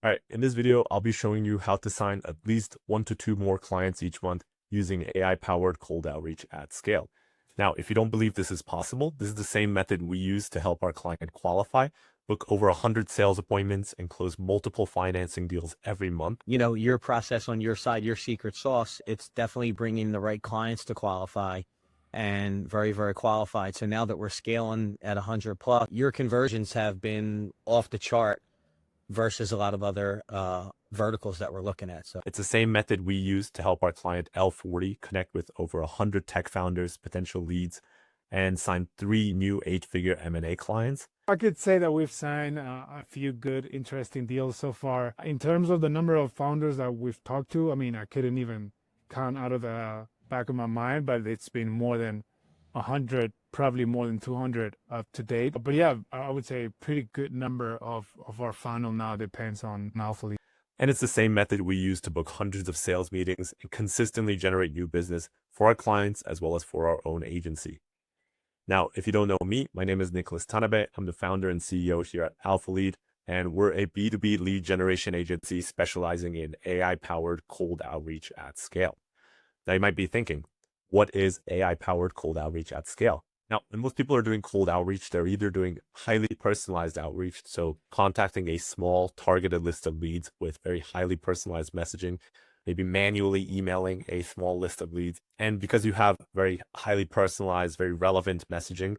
All right, in this video, I'll be showing you how to sign at least 1 to 2 more clients each month using AI-powered cold outreach at scale. Now, if you don't believe this is possible, this is the same method we use to help our client qualify, book over 100 sales appointments, and close multiple financing deals every month. Your process on your side, your secret sauce, it's definitely bringing the right clients to qualify and very, very qualified. So now that we're scaling at 100 plus, your conversions have been off the chart versus a lot of other verticals that we're looking at. So it's the same method we use to help our client L40 connect with over 100 tech founders, potential leads, and sign 3 new 8-figure M&A clients. I could say that we've signed a few good, interesting deals so far. In terms of the number of founders that we've talked to, I mean, I couldn't even count out of the back of my mind, but it's been more than 100, probably more than 200 to date. But yeah, I would say a pretty good number of our funnel now depends on AlphaLead. And it's the same method we use to book hundreds of sales meetings and consistently generate new business for our clients as well as for our own agency. Now, if you don't know me, my name is Nicholas Tanabe. I'm the founder and CEO here at AlphaLead, and we're a B2B lead generation agency specializing in AI-powered cold outreach at scale. Now, you might be thinking, what is AI-powered cold outreach at scale? Now, when most people are doing cold outreach, they're either doing highly personalized outreach, so contacting a small targeted list of leads with very highly personalized messaging, maybe manually emailing a small list of leads. And because you have very highly personalized, very relevant messaging,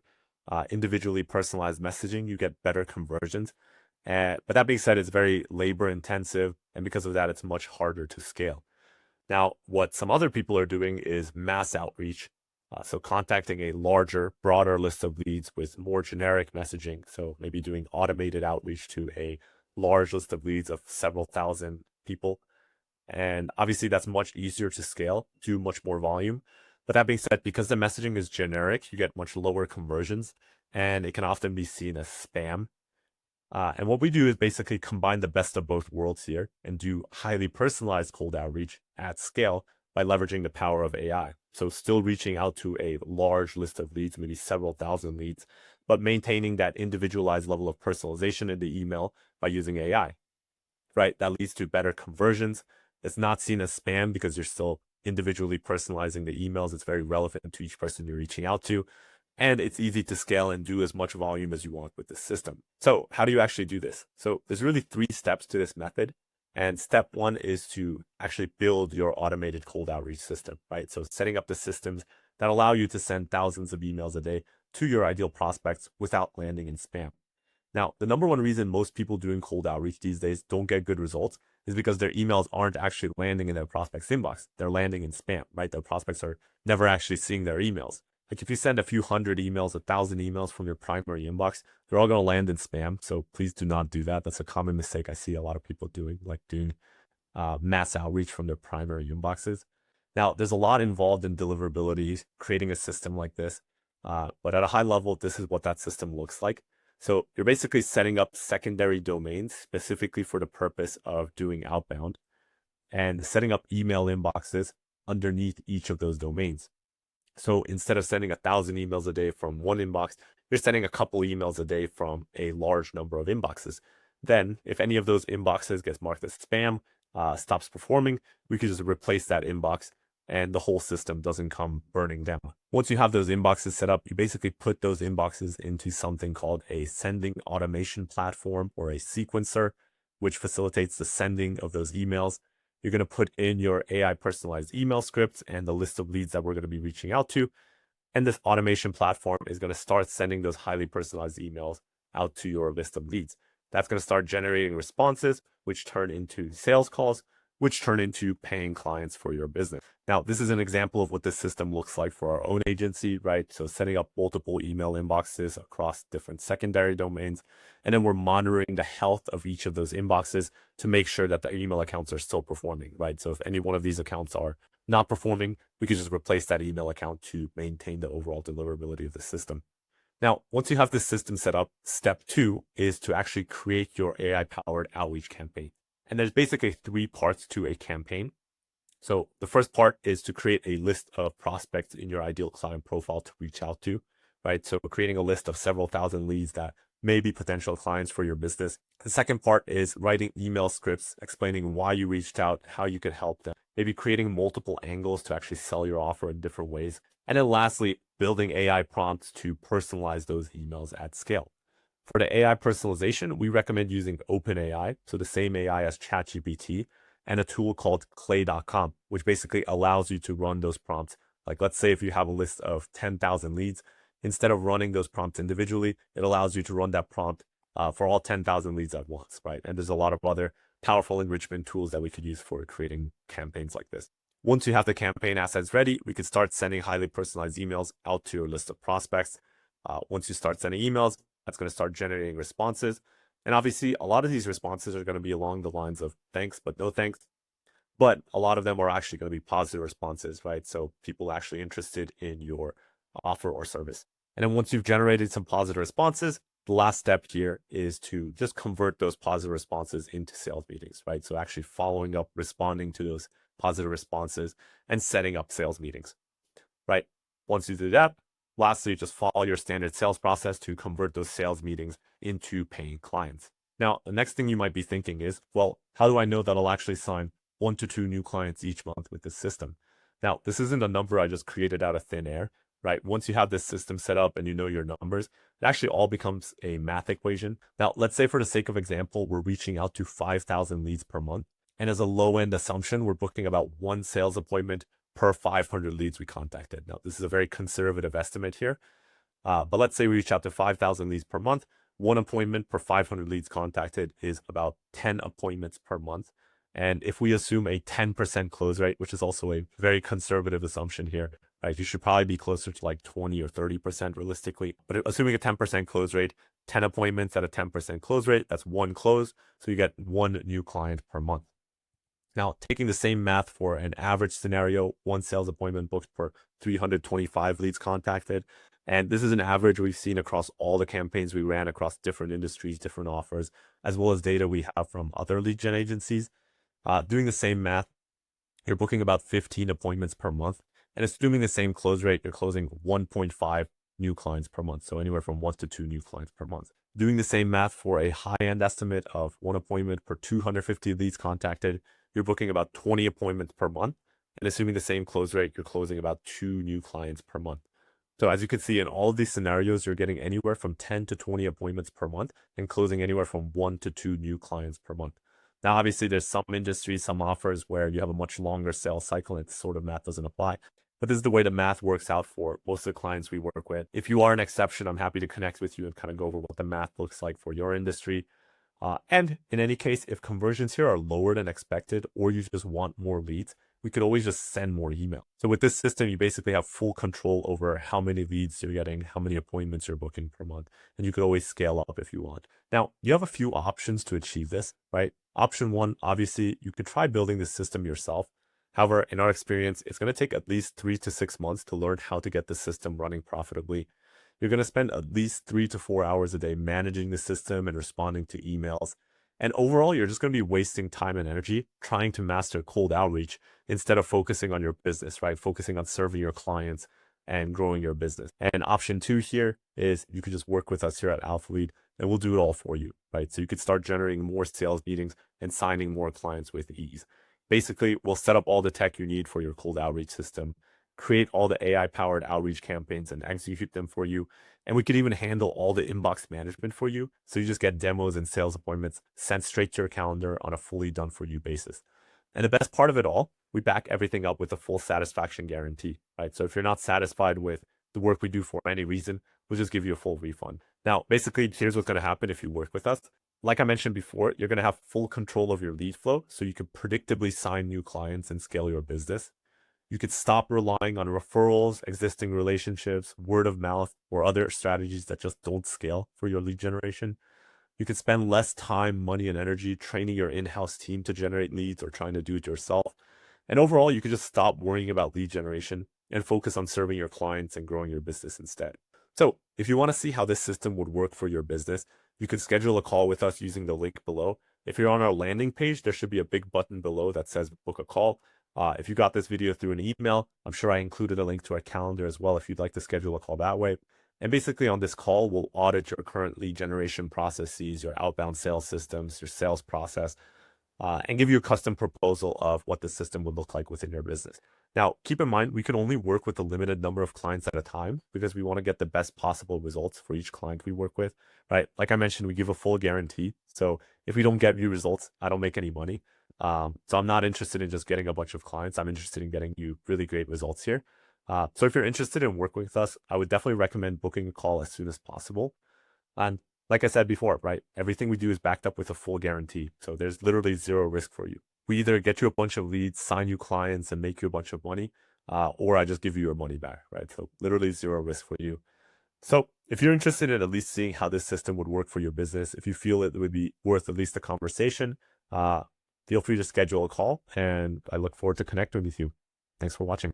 individually personalized messaging, you get better conversions. But that being said, it's very labor intensive. And because of that, it's much harder to scale. Now, what some other people are doing is mass outreach. So contacting a larger, broader list of leads with more generic messaging. So maybe doing automated outreach to a large list of leads of several thousand people. And obviously that's much easier to scale, do much more volume. But that being said, because the messaging is generic, you get much lower conversions and it can often be seen as spam. And what we do is basically combine the best of both worlds here and do highly personalized cold outreach at scale by leveraging the power of AI. So still reaching out to a large list of leads, maybe several thousand leads, but maintaining that individualized level of personalization in the email by using AI, right? That leads to better conversions. It's not seen as spam because you're still individually personalizing the emails. It's very relevant to each person you're reaching out to. And it's easy to scale and do as much volume as you want with the system. So how do you actually do this? So there's really 3 steps to this method. And step 1 is to actually build your automated cold outreach system, right? So setting up the systems that allow you to send thousands of emails a day to your ideal prospects without landing in spam. Now, the number 1 reason most people doing cold outreach these days don't get good results is because their emails aren't actually landing in their prospects' inbox. They're landing in spam, right? Their prospects are never actually seeing their emails. Like if you send a few hundred emails, 1,000 emails from your primary inbox, they're all going to land in spam. So please do not do that. That's a common mistake I see a lot of people doing, like doing mass outreach from their primary inboxes. Now, there's a lot involved in deliverability, creating a system like this. But at a high level, this is what that system looks like. So you're basically setting up secondary domains specifically for the purpose of doing outbound and setting up email inboxes underneath each of those domains. So instead of sending 1,000 emails a day from one inbox, you're sending a couple emails a day from a large number of inboxes. Then if any of those inboxes gets marked as spam, stops performing, we could just replace that inbox and the whole system doesn't come burning down. Once you have those inboxes set up, you basically put those inboxes into something called a sending automation platform or a sequencer, which facilitates the sending of those emails. You're going to put in your AI personalized email scripts and the list of leads that we're going to be reaching out to. And this automation platform is going to start sending those highly personalized emails out to your list of leads. That's going to start generating responses, which turn into sales calls, which turn into paying clients for your business. Now, this is an example of what this system looks like for our own agency, right? So setting up multiple email inboxes across different secondary domains. And then we're monitoring the health of each of those inboxes to make sure that the email accounts are still performing, right? So if any one of these accounts are not performing, we could just replace that email account to maintain the overall deliverability of the system. Now, once you have this system set up, step 2 is to actually create your AI-powered outreach campaign. And there's basically 3 parts to a campaign. So the first part is to create a list of prospects in your ideal client profile to reach out to, right? So creating a list of several thousand leads that may be potential clients for your business. The second part is writing email scripts explaining why you reached out, how you could help them, maybe creating multiple angles to actually sell your offer in different ways. And then lastly, building AI prompts to personalize those emails at scale. For the AI personalization, we recommend using OpenAI, so the same AI as ChatGPT, and a tool called Clay.com, which basically allows you to run those prompts. Like, let's say if you have a list of 10,000 leads, instead of running those prompts individually, it allows you to run that prompt for all 10,000 leads at once, right? And there's a lot of other powerful enrichment tools that we could use for creating campaigns like this. Once you have the campaign assets ready, we could start sending highly personalized emails out to your list of prospects. Once you start sending emails, that's going to start generating responses. And obviously, a lot of these responses are going to be along the lines of thanks, but no thanks. But a lot of them are actually going to be positive responses, right? So people are actually interested in your offer or service. And then once you've generated some positive responses, the last step here is to just convert those positive responses into sales meetings, right? So actually following up, responding to those positive responses and setting up sales meetings, right? Once you do that, lastly, just follow your standard sales process to convert those sales meetings into paying clients. Now, the next thing you might be thinking is, well, how do I know that I'll actually sign 1 to 2 new clients each month with this system? Now, this isn't a number I just created out of thin air, right? Once you have this system set up and you know your numbers, it actually all becomes a math equation. Now, let's say for the sake of example, we're reaching out to 5,000 leads per month. And as a low-end assumption, we're booking about 1 sales appointment per 500 leads we contacted. Now, this is a very conservative estimate here, but let's say we reach out to 5,000 leads per month. 1 appointment per 500 leads contacted is about 10 appointments per month. And if we assume a 10% close rate, which is also a very conservative assumption here, right? You should probably be closer to like 20 or 30% realistically. But assuming a 10% close rate, 10 appointments at a 10% close rate, that's 1 close. So you get 1 new client per month. Now, taking the same math for an average scenario, 1 sales appointment booked per 325 leads contacted. And this is an average we've seen across all the campaigns we ran across different industries, different offers, as well as data we have from other lead gen agencies. Doing the same math, you're booking about 15 appointments per month. And assuming the same close rate, you're closing 1.5 new clients per month. So anywhere from 1 to 2 new clients per month. Doing the same math for a high-end estimate of 1 appointment per 250 leads contacted, you're booking about 20 appointments per month. And assuming the same close rate, you're closing about 2 new clients per month. So as you can see, in all of these scenarios, you're getting anywhere from 10 to 20 appointments per month and closing anywhere from 1 to 2 new clients per month. Now, obviously, there's some industries, some offers where you have a much longer sales cycle and this sort of math doesn't apply. But this is the way the math works out for most of the clients we work with. If you are an exception, I'm happy to connect with you and kind of go over what the math looks like for your industry. And in any case, if conversions here are lower than expected, or you just want more leads, we could always just send more email. So with this system, you basically have full control over how many leads you're getting, how many appointments you're booking per month, and you could always scale up if you want. Now, you have a few options to achieve this, right? Option 1, obviously, you could try building this system yourself. However, in our experience, it's going to take at least 3 to 6 months to learn how to get the system running profitably. You're going to spend at least 3 to 4 hours a day managing the system and responding to emails. And overall, you're just going to be wasting time and energy trying to master cold outreach instead of focusing on your business, right? Focusing on serving your clients and growing your business. And option 2 here is you could just work with us here at AlphaLead and we'll do it all for you, right? So you could start generating more sales meetings and signing more clients with ease. Basically, we'll set up all the tech you need for your cold outreach system, create all the AI-powered outreach campaigns and execute them for you. And we could even handle all the inbox management for you. So you just get demos and sales appointments sent straight to your calendar on a fully done for you basis. And the best part of it all, we back everything up with a full satisfaction guarantee, right? So if you're not satisfied with the work we do for any reason, we'll just give you a full refund. Now, basically, here's what's going to happen if you work with us. Like I mentioned before, you're going to have full control of your lead flow, so you can predictably sign new clients and scale your business. You could stop relying on referrals, existing relationships, word of mouth, or other strategies that just don't scale for your lead generation. You could spend less time, money, and energy training your in-house team to generate leads or trying to do it yourself. And overall, you could just stop worrying about lead generation and focus on serving your clients and growing your business instead. So if you want to see how this system would work for your business, you can schedule a call with us using the link below. If you're on our landing page, there should be a big button below that says book a call. If you got this video through an email, I'm sure I included a link to our calendar as well if you'd like to schedule a call that way. And basically on this call, we'll audit your current lead generation processes, your outbound sales systems, your sales process, and give you a custom proposal of what the system would look like within your business. Now, keep in mind, we can only work with a limited number of clients at a time because we want to get the best possible results for each client we work with, right? Like I mentioned, we give a full guarantee. So if we don't get you results, I don't make any money. So I'm not interested in just getting a bunch of clients. I'm interested in getting you really great results here. So if you're interested in working with us, I would definitely recommend booking a call as soon as possible. And like I said before, right, everything we do is backed up with a full guarantee. So there's literally zero risk for you. We either get you a bunch of leads, sign you clients, and make you a bunch of money, or I just give you your money back, right? So literally zero risk for you. So if you're interested in at least seeing how this system would work for your business, if you feel it would be worth at least a conversation, feel free to schedule a call, and I look forward to connecting with you. Thanks for watching.